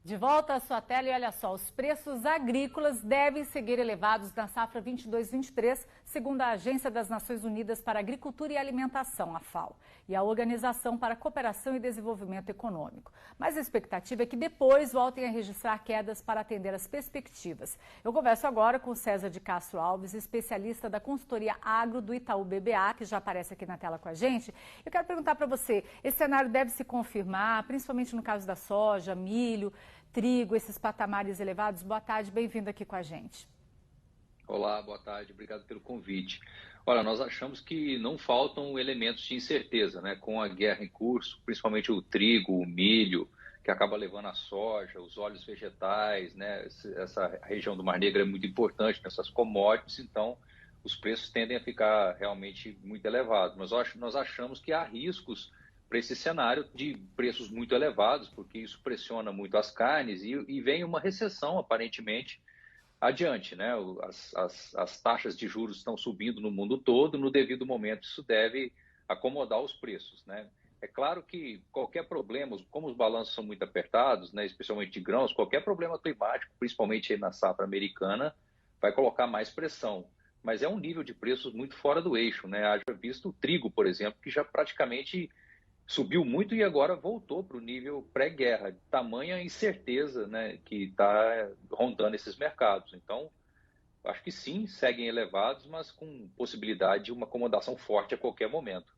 De volta à sua tela e olha só, os preços agrícolas devem seguir elevados na safra 22-23, segundo a Agência das Nações Unidas para a Agricultura e Alimentação, a FAO, e a Organização para a Cooperação e Desenvolvimento Econômico. Mas a expectativa é que depois voltem a registrar quedas para atender às perspectivas. Eu converso agora com César de Castro Alves, especialista da consultoria agro do Itaú BBA, que já aparece aqui na tela com a gente. Eu quero perguntar para você, esse cenário deve se confirmar, principalmente no caso da soja, milho, trigo, esses patamares elevados? Boa tarde, bem-vindo aqui com a gente. Olá, boa tarde, obrigado pelo convite. Olha, nós achamos que não faltam elementos de incerteza, né? Com a guerra em curso, principalmente o trigo, o milho, que acaba levando a soja, os óleos vegetais, né? Essa região do Mar Negro é muito importante nessas commodities, então os preços tendem a ficar realmente muito elevados. Mas nós achamos que há riscos para esse cenário de preços muito elevados, porque isso pressiona muito as carnes e vem uma recessão, aparentemente, adiante, né? As taxas de juros estão subindo no mundo todo, no devido momento isso deve acomodar os preços, né? É claro que qualquer problema, como os balanços são muito apertados, né, especialmente de grãos, qualquer problema climático, principalmente aí na safra americana, vai colocar mais pressão. Mas é um nível de preços muito fora do eixo, né? Haja visto o trigo, por exemplo, que já praticamente subiu muito e agora voltou para o nível pré-guerra, tamanha incerteza, né, que está rondando esses mercados. Então, acho que sim, seguem elevados, mas com possibilidade de uma acomodação forte a qualquer momento.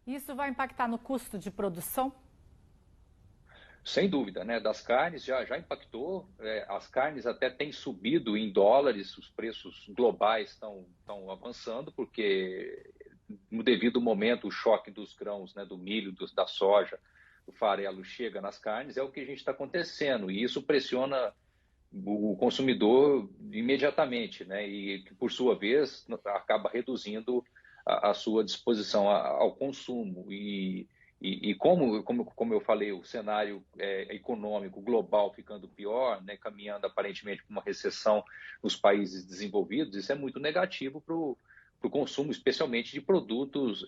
Isso vai impactar no custo de produção? Sem dúvida, né? Das carnes já impactou, as carnes até têm subido em dólares, os preços globais estão avançando, porque no devido momento o choque dos grãos, né, do milho, da soja, do farelo chega nas carnes, é o que a gente está acontecendo, e isso pressiona o consumidor imediatamente, né? E que, por sua vez, acaba reduzindo a sua disposição ao consumo. E como eu falei, o cenário econômico global ficando pior, né, caminhando aparentemente para uma recessão nos países desenvolvidos, isso é muito negativo para o consumo, especialmente de produtos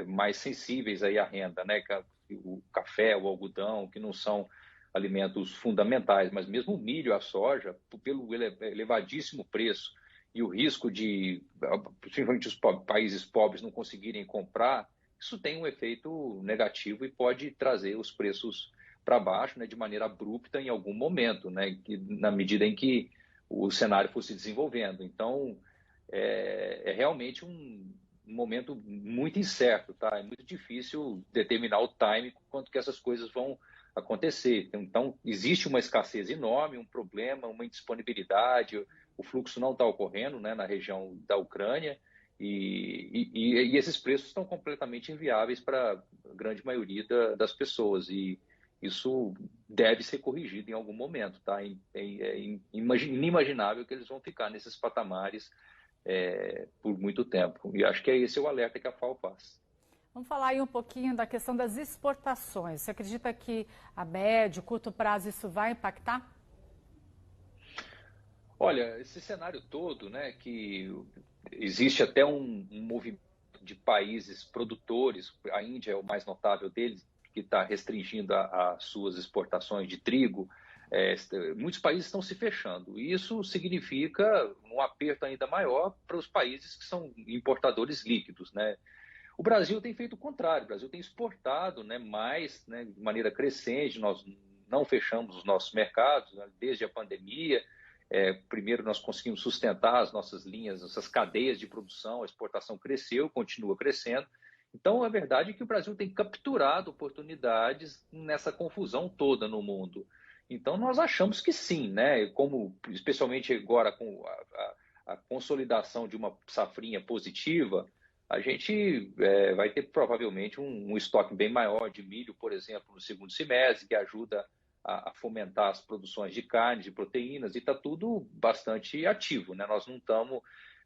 mais sensíveis aí à renda, né? O café, o algodão, que não são alimentos fundamentais, mas mesmo o milho, a soja, pelo elevadíssimo preço e o risco de, principalmente os países pobres não conseguirem comprar, isso tem um efeito negativo e pode trazer os preços para baixo, né, de maneira abrupta em algum momento, né, na medida em que o cenário for se desenvolvendo. Então, é realmente um momento muito incerto, tá? É muito difícil determinar o time quanto que essas coisas vão acontecer. Então, existe uma escassez enorme, um problema, uma indisponibilidade, o fluxo não está ocorrendo, né, na região da Ucrânia, e esses preços estão completamente inviáveis para a grande maioria das pessoas, e isso deve ser corrigido em algum momento, tá? É inimaginável que eles vão ficar nesses patamares por muito tempo, e acho que esse é o alerta que a FAO faz. Vamos falar aí um pouquinho da questão das exportações. Você acredita que a médio, curto prazo isso vai impactar? Olha, esse cenário todo, né, que existe até um movimento de países produtores, a Índia é o mais notável deles, que está restringindo as suas exportações de trigo. Muitos países estão se fechando, e isso significa um aperto ainda maior para os países que são importadores líquidos, né? O Brasil tem feito o contrário, o Brasil tem exportado, né, mais, né, de maneira crescente, nós não fechamos os nossos mercados, né, desde a pandemia. Primeiro, nós conseguimos sustentar as nossas linhas, essas cadeias de produção, a exportação cresceu, continua crescendo. Então, a verdade é que o Brasil tem capturado oportunidades nessa confusão toda no mundo. Então, nós achamos que sim, né? Como, especialmente agora com a consolidação de uma safrinha positiva, a gente vai ter provavelmente um estoque bem maior de milho, por exemplo, no segundo semestre, que ajuda a fomentar as produções de carnes, de proteínas, e está tudo bastante ativo, né? Nós não estamos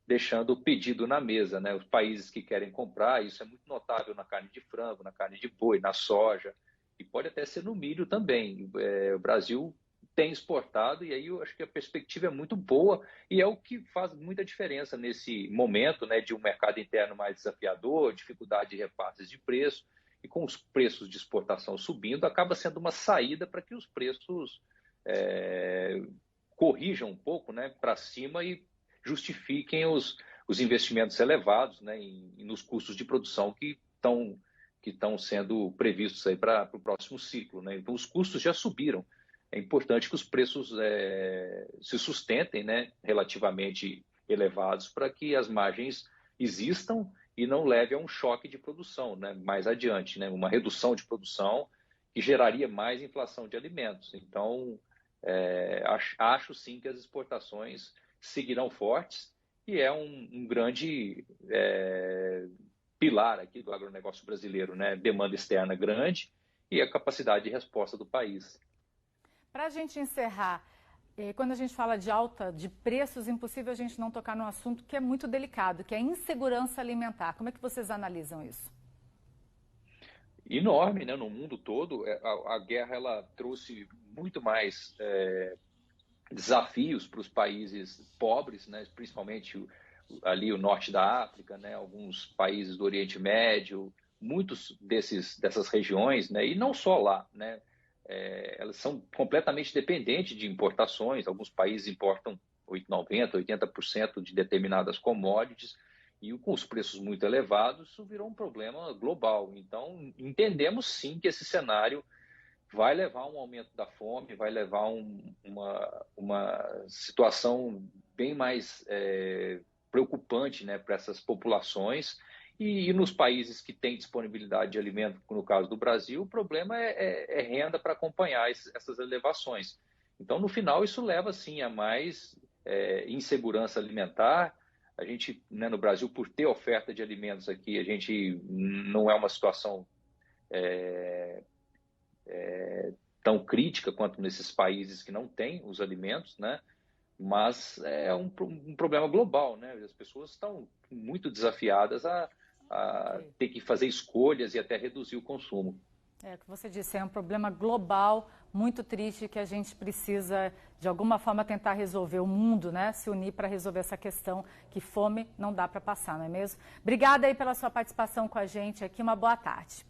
deixando o pedido na mesa, né? Os países que querem comprar, isso é muito notável na carne de frango, na carne de boi, na soja, e pode até ser no milho também. O Brasil tem exportado, e aí eu acho que a perspectiva é muito boa, e é o que faz muita diferença nesse momento, né, de um mercado interno mais desafiador, dificuldade de repasses de preço. e com os preços de exportação subindo, acaba sendo uma saída para que os preços corrijam um pouco, né, para cima e justifiquem os investimentos elevados, né, nos custos de produção que estão sendo previstos aí para o próximo ciclo, né? Então, os custos já subiram. É importante que os preços se sustentem, né, relativamente elevados para que as margens existam e não leve a um choque de produção, né, mais adiante, né, uma redução de produção que geraria mais inflação de alimentos. Então, acho sim que as exportações seguirão fortes e é um grande pilar aqui do agronegócio brasileiro, né, demanda externa grande e a capacidade de resposta do país. Para a gente encerrar, quando a gente fala de alta de preços, é impossível a gente não tocar num assunto que é muito delicado, que é a insegurança alimentar. Como é que vocês analisam isso? Enorme, né? No mundo todo, a guerra ela trouxe muito mais desafios para os países pobres, né? Principalmente ali o norte da África, né? Alguns países do Oriente Médio, muitos dessas regiões, né? E não só lá, né? Elas são completamente dependentes de importações. Alguns países importam 90%, 80% de determinadas commodities e com os preços muito elevados, isso virou um problema global. Então, entendemos sim que esse cenário vai levar a um aumento da fome, vai levar a uma situação bem mais preocupante, né, para essas populações. E nos países que têm disponibilidade de alimento, no caso do Brasil, o problema é renda para acompanhar essas elevações. Então, no final, isso leva, sim, a mais insegurança alimentar. A gente, né, no Brasil, por ter oferta de alimentos aqui, a gente não é uma situação tão crítica quanto nesses países que não têm os alimentos, né? Mas é um problema global, né? As pessoas estão muito desafiadas a ter que fazer escolhas e até reduzir o consumo. É o que você disse, é um problema global, muito triste, que a gente precisa, de alguma forma, tentar resolver. O mundo, né, se unir para resolver essa questão, que fome não dá para passar, não é mesmo? Obrigada aí pela sua participação com a gente aqui, uma boa tarde.